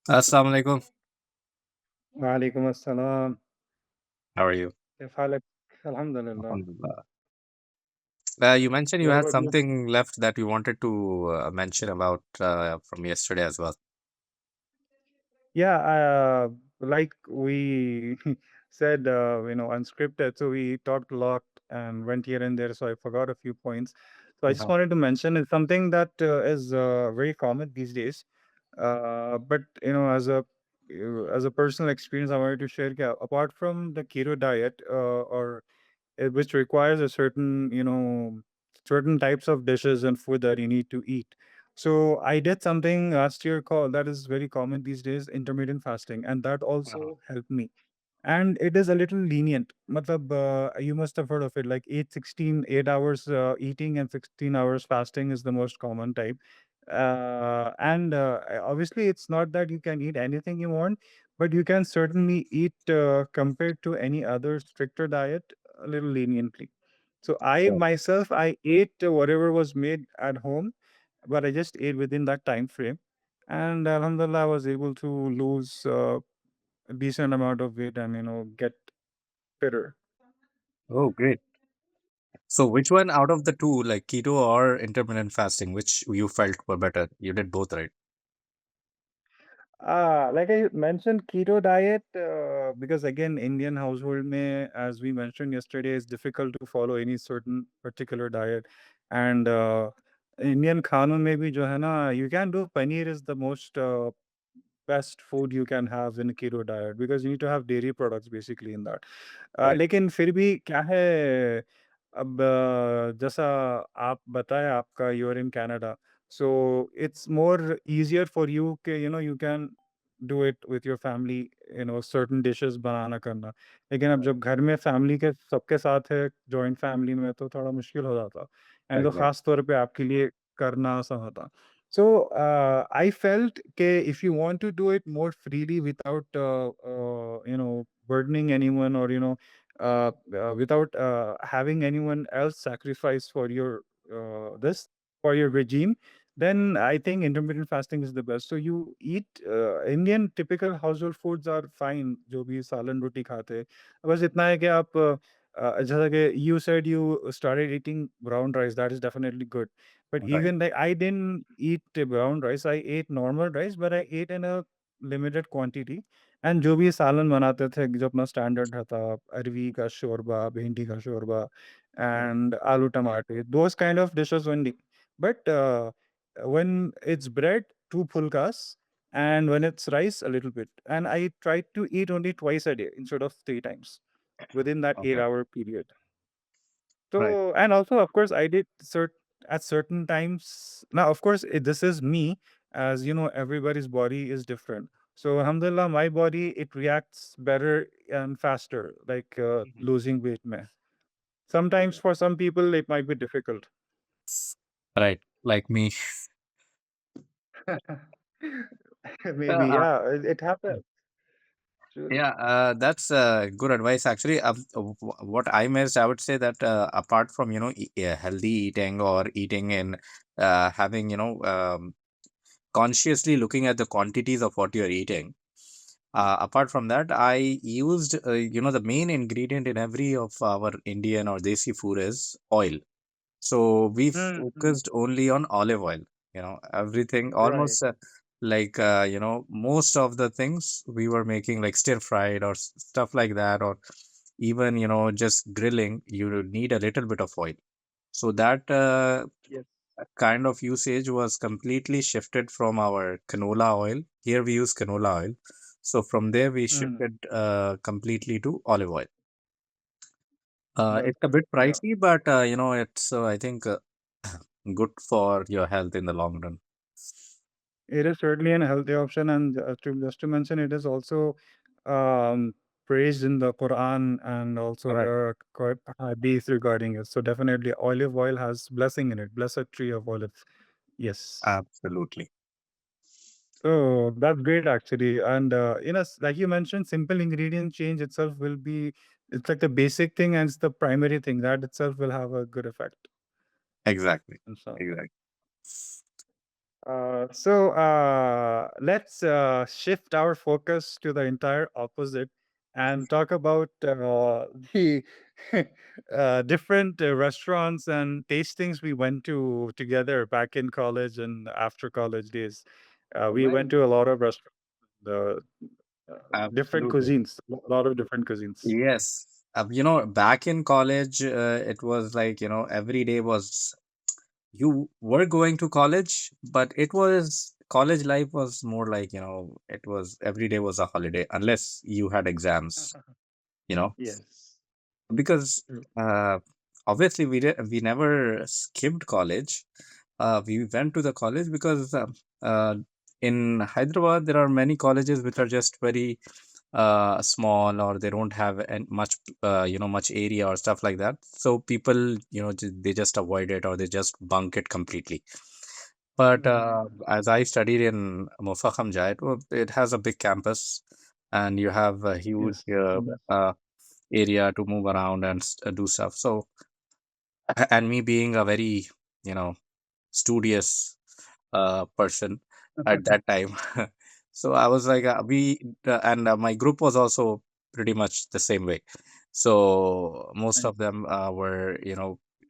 Assalamu alaikum. وعليكم السلام. How are you? كيف حالك؟ الحمد لله. Alhamdulillah. You mentioned you What had about you? something left that you wanted to mention about from yesterday as well. Yeah, like we said, unscripted. So we talked a lot and went here and there. So I forgot a few points. So I just Uh-huh. wanted to mention it's something that is very common these days. But as a personal experience, I wanted to share. Yeah, apart from the keto diet, or which requires a certain types of dishes and food that you need to eat. So I did something last year called that is very common these days, intermittent fasting, and that Uh-huh. also helped me. And it is a little lenient. Matlab, you must have heard of it, like 8 hours eating and 16 hours fasting is the most common type. And obviously, it's not that you can eat anything you want, but you can certainly eat compared to any other stricter diet a little leniently. So I Right. myself, I ate whatever was made at home, but I just ate within that time frame. And Alhamdulillah, I was able to lose a decent amount of weight and get fitter. Oh, great. So, which one out of the two, like keto or intermittent fasting, which you felt were better? You did both, right? Like I mentioned, keto diet, because again, Indian household may, as we mentioned yesterday, is difficult to follow any certain particular diet. And Indian khana में भी जो है ना, you can do paneer is the most best food you can have in a keto diet because you need to have dairy products basically in that. Right. लेकिन फिर भी क्या है अब जैसा आप बताएं आपका you are in Canada so it's more easier for you के you can do it with your family certain dishes बनाना करना लेकिन अब जब घर में फैमिली के सबके साथ है जॉइंट फैमिली में तो थोड़ा मुश्किल हो जाता एंड तो Exactly. खास तौर पे आपके लिए करना आसान होता so I felt that if you want to do it more freely without burdening anyone or without having anyone else sacrifice for your this for your regime, then I think intermittent fasting is the best. So you eat Indian typical household foods are fine. जो भी सालन रोटी खाते हैं बस इतना है कि आप जैसा कि you said you started eating brown rice that is definitely good but Right. even like I didn't eat brown rice, I ate normal rice, but I ate in a limited quantity. And जो भी सालन बनाते थे जो अपना standard रहता अरवी का शोरबा, भिंडी का शोरबा and aloo टमाटे, those kind of dishes only. But when it's bread, two pulkas, and when it's rice, a little bit. And I tried to eat only twice a day instead of three times within that eight Okay. hour period. Right. So, and also, of course, I did at certain times. Now, of course, this is me, as you know, everybody's body is different. So, alhamdulillah, my body it reacts better and faster, like Mhm. losing weight. Mein. Sometimes for some people, it might be difficult. Right. Like me. Maybe, Uh, yeah, it happens. Surely. Yeah, that's good advice. Actually, what I missed, I would say that apart from healthy eating or eating in having consciously looking at the quantities of what you're eating. Apart from that, I used the main ingredient in every of our Indian or Desi food is oil. So we Mm, focused only on olive oil. Everything right. almost like most of the things we were making like stir fried or stuff like that, or even just grilling. You need a little bit of oil. So that Yes. kind of usage was completely shifted from our canola oil. Here we use canola oil. So from there we Mm, shifted completely to olive oil. right. It's a bit Yeah. pricey, but it's I think good for your health in the long run. It is certainly an healthy option, and just to mention, it is also um, praised in the Quran, and also Right. there are quite hadith regarding it. So definitely, olive oil has blessing in it, blessed tree of olive. Yes. Absolutely. So that's great, actually. And like you mentioned, simple ingredient change itself will be it's like the basic thing, and it's the primary thing that itself will have a good effect. Exactly. Inshallah. Exactly. Let's shift our focus to the entire opposite and talk about the different restaurants and tastings we went to together back in college and after college days. We went Well, to a lot of restaurants, uh, different absolutely. cuisines, a lot of different cuisines. Yes. Back in college, it was like, every day was you were going to college, but it was college life was more like, it was every day was a holiday unless you had exams, you know, Yes. because True. uh, obviously we never skipped college. We went to the college because in Hyderabad there are many colleges which are just very small, or they don't have much much area or stuff like that, so people they just avoid it or they just bunk it completely. But Mhm. as I studied in Mufakam Jai, it has a big campus, and you have a huge Yes. area to move around and do stuff. So, and me being a very, you know, studious person at that time. So I was like, and my group was also pretty much the same way. So most of Nice. them were,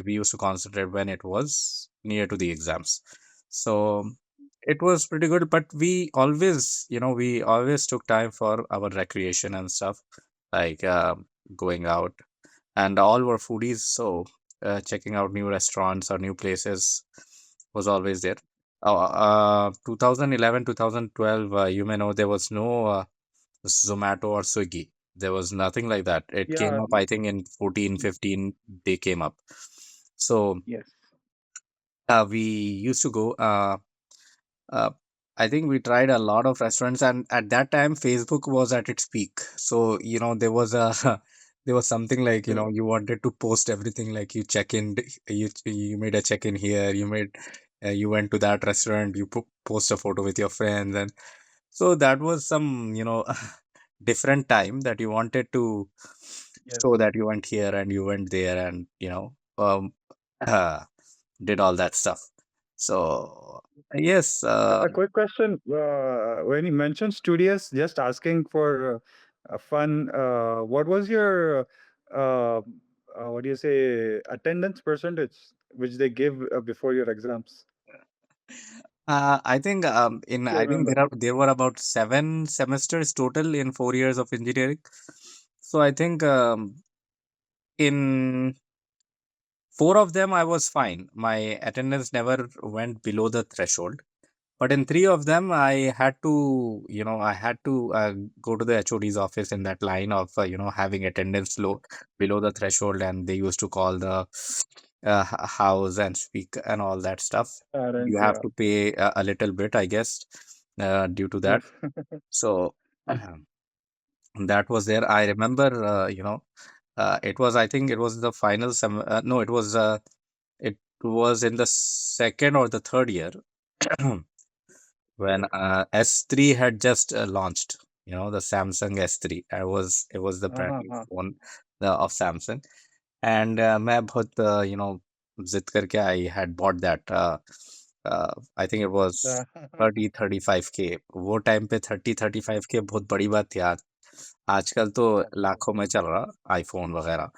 we used to concentrate when it was near to the exams. So it was pretty good, but we always took time for our recreation and stuff, like going out, and all were foodies. So checking out new restaurants or new places was always there. 2011, 2012, you may know there was no Zomato or Swiggy. There was nothing like that. It came Yeah. up, I think, in 14, 15, they came up. So Yes. we used to go. Uh, I think we tried a lot of restaurants, and at that time, Facebook was at its peak. So there was a there was something like True. you wanted to post everything, like you check in, you made a check in here, you went to that restaurant, you post a photo with your friends, and so that was some different time that you wanted to show Yes. that you went here and you went there, and uh, did all that stuff. So yes. A quick question. When you mentioned studios, just asking for a fun, what was your, what do you say, attendance percentage, which they give before your exams? I think Do you I think remember? there were about 7 semesters total in 4 years of engineering. So I think in four of them I was fine. My attendance never went below the threshold. But in three of them, I had to go to the HOD's office in that line of, having attendance low below the threshold, and they used to call the house and speak and all that stuff. You Parents, have yeah. to pay a little bit, I guess, due to that. Yes. So that was there. I remember, it was, I think it was the final no, it was in the second or the third year. When Okay. S3 had just launched, the Samsung S3. It was the brand Uh-huh. new phone of Samsung, and मैं बहुत जिद करके I had bought that. I think it was Uh, 30-35K. वो time पे 30-35K बहुत बड़ी बात थी। आज आजकल तो लाखों में चल रहा आईफोन वगैरह,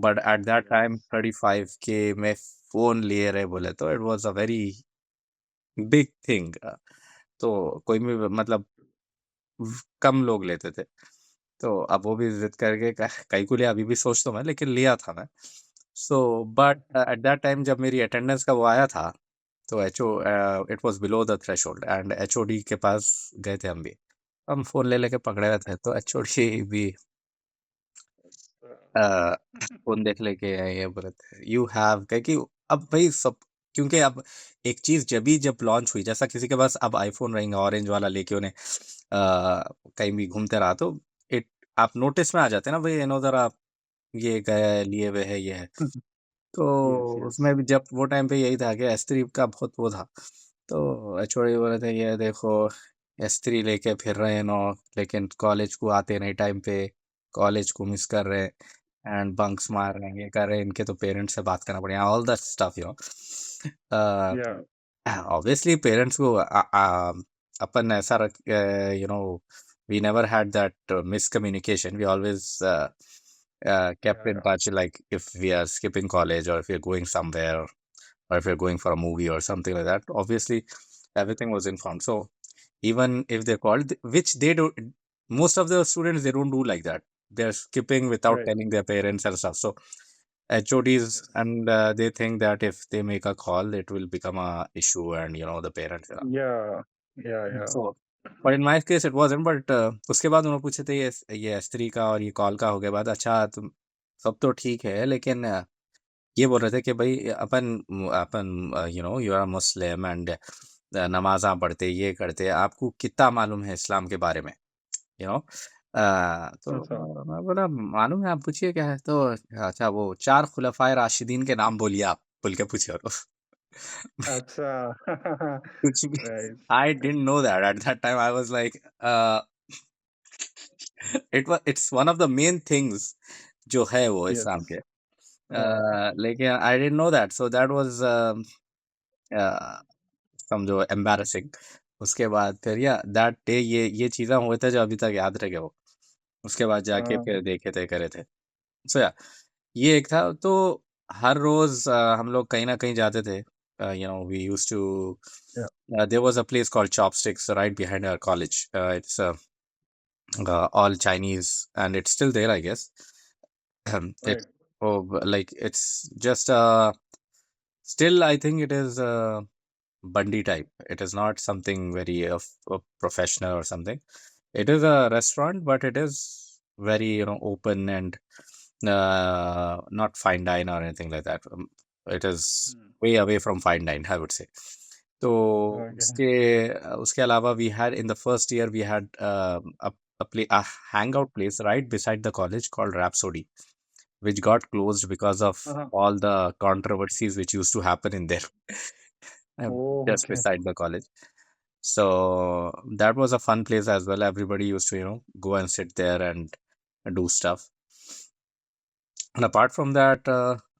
but at that time yes. 35K में फोन लिए रहे बोले तो it was a very big thing. तो कोई भी मतलब कम लोग लेते थे। तो अब वो भी ज़िद करके कहीं को लिया, अभी भी सोचता हूँ मैं, लेकिन लिया था मैं। So but at that time जब मेरी अटेंडेंस का वो आया था, तो it was below the threshold, and HOD के पास गए थे हम भी। हम फ़ोन ले लेके पकड़े हुए थे, तो एचओडी भी अ, फ़ोन देख लेके ये बोले थे, "यू हैव", कहे कि अब भाई सब, क्योंकि अब एक चीज़ जब लॉन्च हुई, जैसा किसी के पास अब आईफ़ोन रहेंगे ऑरेंज वाला लेके उन्हें कहीं भी घूमते रहा, तो इट आप नोटिस में आ जाते हैं ना, भई ज़रा ये गया है, लिए हुए है, ये है। तो Yes, उसमें yes. भी जब वो टाइम पे यही था कि एस3 का बहुत वो था। तो एचओडी बोले थे, "ये देखो एस3 लेके फिर रहे हैं नो, लेकिन कॉलेज को आते नहीं टाइम पे, कॉलेज को मिस कर रहे हैं एंड बंक्स मार रहे हैं, ये कर रहे हैं, इनके तो पेरेंट्स से बात करना पड़ेगा", all that stuff. A, Yeah. Obviously parents को अपन ऐसा you know, we never had that miscommunication. We always kept Yeah, in yeah. touch, like if we are skipping college or if we're going somewhere or if you're going for a movie or something like that. Obviously everything was informed. So even if they called, which they do, most of the students, they don't do like that. They're skipping without Right. telling their parents and stuff. So HODs, Yes. and they think that if they make a call, it will become a issue, and the parents. Yeah. Yeah, yeah. So, but in my case, it wasn't. But उसके बाद उन्होंने पूछे थे, ये S3 का और ये call का हो गया बाद, अच्छा तुम सब तो ठीक है, लेकिन ये बोल रहे थे कि भाई अपन यू आर मुस्लिम एंड नमाज़ां पढ़ते, ये करते, आपको कितना मालूम है इस्लाम के बारे में, यू नो तो अच्छा। मैं बोला मालूम है, आप पूछिए क्या है, तो अच्छा वो चार खुलफाए राशिदीन के नाम बोलिए आप, बोल के पूछे और अच्छा। कुछ भी, Right. I didn't know that at that time, I was like it's one of the main things जो है वो इस्लाम Yes. के, Uh, लेकिन I didn't know that, so that was समझो एम्बैरेसिंग। उसके बाद फिर या दैट डे ये चीज़ें हुए थे जो अभी तक याद रह गए वो। उसके बाद जाके uh, फिर देखे थे, करे थे। सो या ये एक था, तो हर रोज़ हम लोग कहीं न कहीं जाते थे। We used to yeah. There was a place called chopsticks right behind our college. It's all Chinese and it's still there, I guess. Right. It's like it's just still I think it is Bundy type. It is not something very professional or something. It is a restaurant, but it is very open and not fine dine or anything like that. It is Mm. way away from fine dine, I would say. तो Okay. उसके अलावा we had in the first year we had a hangout place right beside the college called Rhapsody, which got closed because of Uh-huh. all the controversies which used to happen in there, Oh, just okay. beside the college. So that was a fun place as well. Everybody used to, go and sit there and do stuff. And apart from that,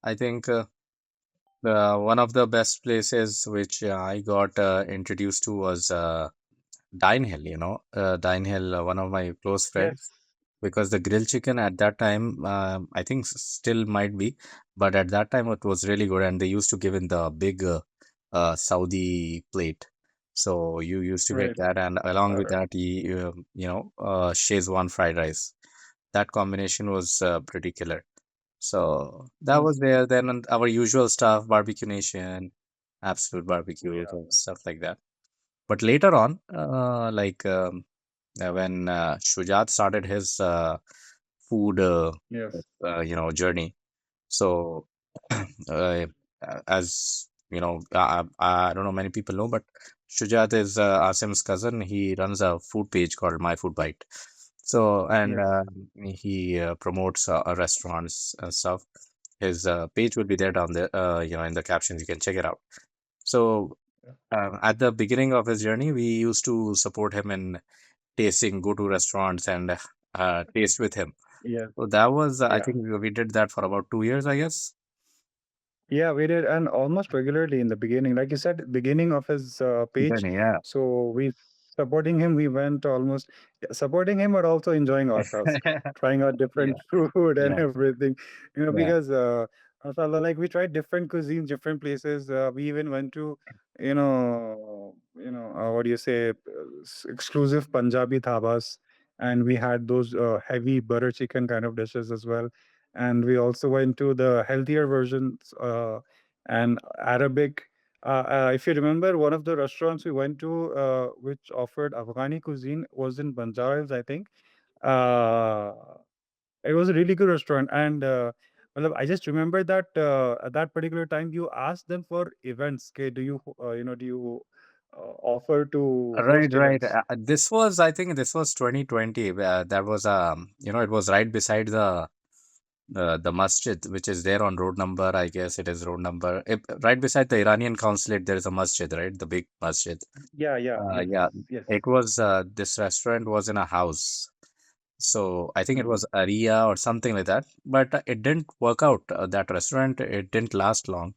I think one of the best places which I got introduced to was Dine Hill. Dine Hill, one of my close Yes. friends, because the grilled chicken at that time, I think still might be, but at that time it was really good, and they used to give in the big Saudi plate. So you used to get Right. that, and along All with right. that, Szechuan fried rice. That combination was pretty killer. So that Mm. was there. Then our usual stuff, Barbecue Nation, Absolute Barbecue, Yeah. stuff like that. But later on, when Shujat started his food, Yes. journey. So, uh, as you know, I don't know many people know, but Shujat is Asim's cousin. He runs a food page called My Food Bite. So, and Yes. he promotes restaurants and stuff. His page will be there down there, in the captions. You can check it out. So, Yeah. at the beginning of his journey, we used to support him in tasting, go to restaurants and taste with him. Yes. So that was, I Yeah. think we did that for about 2 years, I guess. Yeah, we did, and almost regularly in the beginning. Like you said, beginning of his page. Then, yeah, So we supporting him. We went almost supporting him, but also enjoying ourselves, trying out different yeah, food and yeah, everything. yeah. Because mashallah, like we tried different cuisines, different places. We even went to, what do you say, exclusive Punjabi dhabas, and we had those heavy butter chicken kind of dishes as well, and we also went to the healthier versions and Arabic. If you remember, one of the restaurants we went to, which offered Afghani cuisine, was in Banjaras, I think. Uh, it was a really good restaurant, and matlab, I just remember that at that particular time, you asked them for events. Okay, do you offer to Right, host right. events? I think this was 2020. That was, it was right beside the masjid, which is there on road number. I guess it is road number. Right beside the Iranian consulate, there is a masjid, right? The big masjid. Yeah, yeah, yes, Yeah, yes. it was, this restaurant was in a house. So I think it Hmm. was Aria or something like that. But it didn't work out. That restaurant, it didn't last long.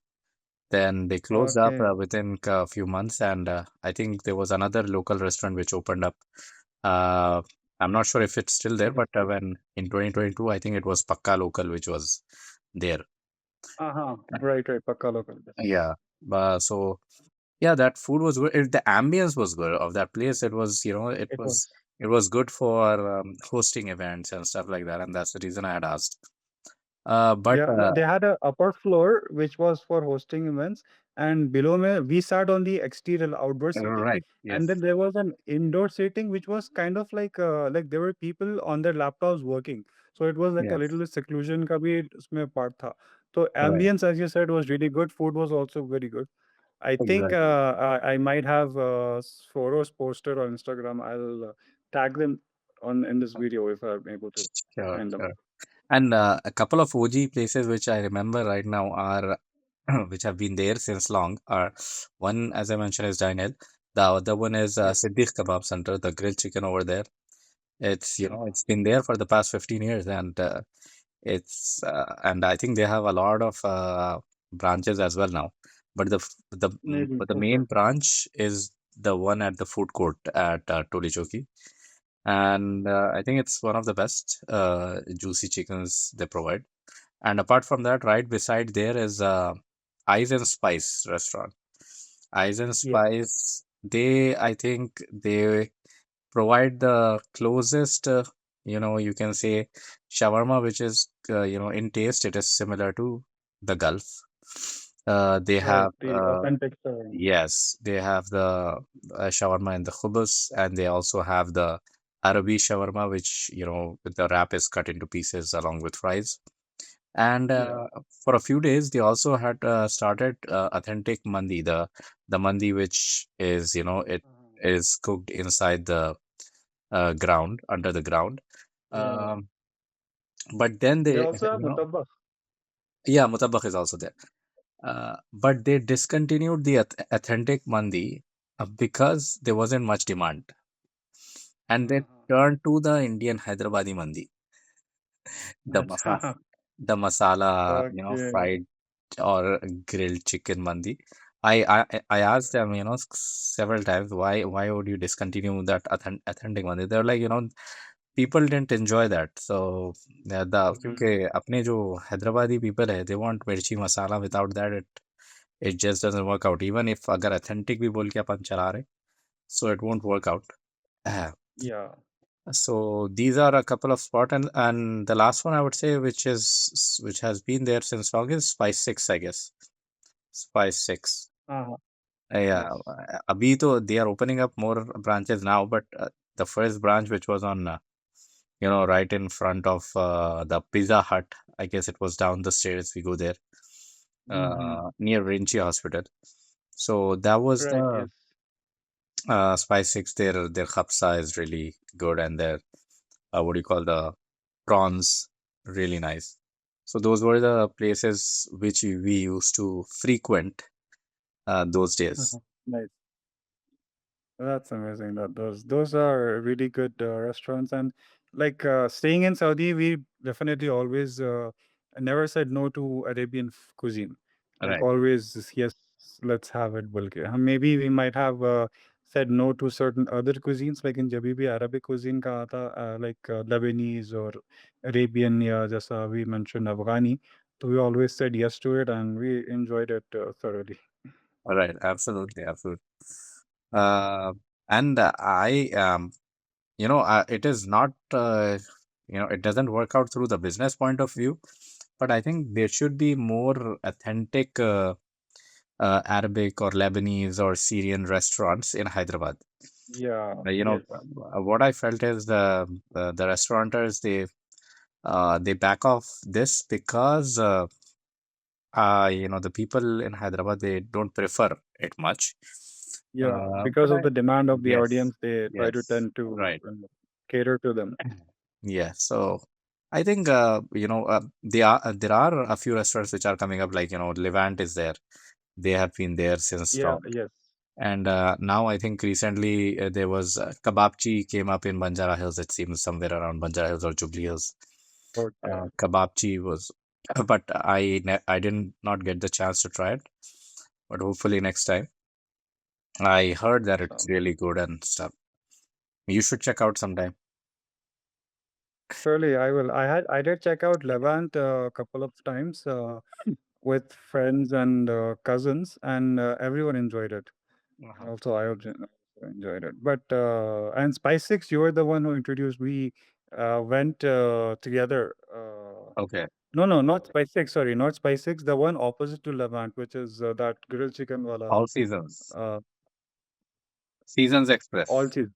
Then they closed up Okay. within a few months, and I think there was another local restaurant which opened up. Uh, I'm not sure if it's still there, but Okay. when in 2022, I think it was Pakka Local which was there. Uh-huh. Right, right. Pakka local. Yes. Yeah. So yeah, that food was good. The ambience was good of that place. It was, It was. it was good for hosting events and stuff like that, and that's the reason I had asked. But Yeah, no, they had a upper floor which was for hosting events, and below me we sat on the exterior outdoor seating, right, and then yes, there was an indoor seating which was kind of like there were people on their laptops working, so it was like a yes, little seclusion का भी उसमें part था. So right, ambience, as you said, was really good. Food was also very good. I think exactly. I might have photos posted on Instagram. I'll tag them on in this video if I'm able to Sure, find them. sure. And a couple of OG places which I remember right now are which have been there since long are one, as I mentioned, is Daniel. The other one is Yes. Siddiq Kebab Center, the grilled chicken over there. It's Uh-huh. it's been there for the past 15 years, and and I think they have a lot of branches as well now. But Maybe. but the Okay. main branch is the one at the food court at Toli Choki, and I think it's one of the best juicy chickens they provide. And apart from that, right beside there is Eyes and Spice restaurant. Eyes and Yes. Spice, I think they provide the closest, you can say shawarma, which is, in taste, it is similar to the Gulf. They Right, have, the authentic shawarma. yes, they have the shawarma in the khubus, and they also have the Arabi shawarma, which, with the wrap is cut into pieces along with fries. And Yeah. for a few days, they also had started authentic mandi, the mandi which is, it Uh-huh. is cooked inside the ground, under the ground. Yeah. Um, but then They they, also have you know, mutabak. yeah, mutabak is also there. But they discontinued the authentic mandi because there wasn't much demand, and they Uh-huh. turned to the Indian Hyderabadi mandi, the masa, Acha. the masala, Okay. fried or grilled chicken mandi. I asked them, several times, why would you discontinue that authentic mandi? They're like, people didn't enjoy that. So Mhm. क्योंकि अपने जो Hyderabadi people है, they want मिर्ची मसाला. Without that, it just doesn't work out. Even if अगर authentic भी बोल के अपन चला रहे, so it won't work out. Uh, Yeah. so these are a couple of spot, and the last one I would say, which has been there since long, is Spice Six, I guess. Spice Six. Uh-huh. Yeah, Yes. abhi to they are opening up more branches now, but the first branch which was on right in front of the Pizza Hut. I guess it was down the stairs. We go there Hmm. near Rinchi Hospital. So that was Right. the Yes. Spice Six. Their khapsa is really good, and their what do you call the prawns, really nice. So those were the places which we used to frequent those days. Nice. That's amazing. Those are really good restaurants, and staying in Saudi, we definitely always never said no to Arabian cuisine. Like Right. always, yes, let's have it. Bulke. Maybe we might have said no to certain other cuisines, like in Jabi bhi Arabic cuisine ka aata, Lebanese or Arabian, yeah, just we mentioned Afghani. So we always said yes to it, and we enjoyed it thoroughly. Right. Absolutely. Absolutely. Uh, and it is not, it doesn't work out through the business point of view, but I think there should be more authentic Arabic or Lebanese or Syrian restaurants in Hyderabad. Yeah. You know, Yes. what I felt is the restaurateurs, they back off this because the people in Hyderabad, they don't prefer it much. Yeah, But because of the demand of the yes, audience, they try to yes, tend to right. cater to them. Yeah, so I think there are a few restaurants which are coming up, like Levant is there. They have been there since Yeah, long, yes. and now I think recently there was Kebabchi came up in Banjara Hills. It seems somewhere around Banjara Hills or Jubilee Hills. Okay. Kebabchi was, but I didn't not get the chance to try it. but hopefully next time. I heard that it's So, really good and stuff. You should check out sometime. surely I will. I did check out Levant a couple of times with friends and cousins, and everyone enjoyed it. Uh-huh. Also, I also enjoyed it. But and Spice Six, you were the one who introduced. We went together. Okay. No, no, not Spice Six. Sorry, not Spice Six. The one opposite to Levant, which is that grilled chicken wala. All seasons. Uh, Seasons all Express. cheese.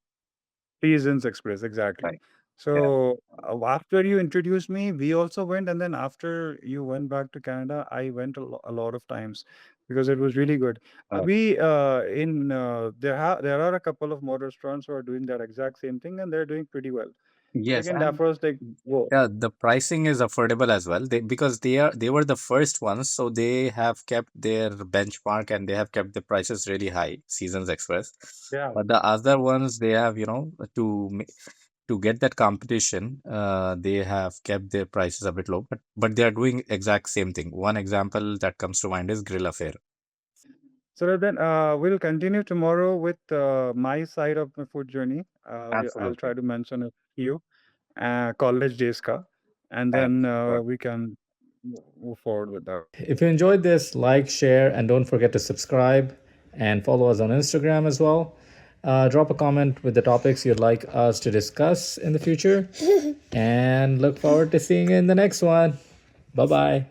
Seasons Express, exactly. Right. Yeah. So after you introduced me, we also went, and then after you went back to Canada, I went a lot of times because it was really good. Uh, We in there are a couple of more restaurants who are doing that exact same thing, and they're doing pretty well. yes, Second, that and was like, whoa, yeah, the pricing is affordable as well. Because they were the first ones, so they have kept their benchmark and they have kept the prices really high. Seasons Express, yeah. but the other ones they have to get that competition, they have kept their prices a bit low. But they are doing exact same thing. One example that comes to mind is Grill Affair. So then we'll continue tomorrow with my side of my food journey. I'll Absolutely. try to mention a few. College days ka, and then Sure. we can move forward with that. If you enjoyed this, like, share, and don't forget to subscribe and follow us on Instagram as well. Drop a comment with the topics you'd like us to discuss in the future. And look forward to seeing you in the next one. Bye bye.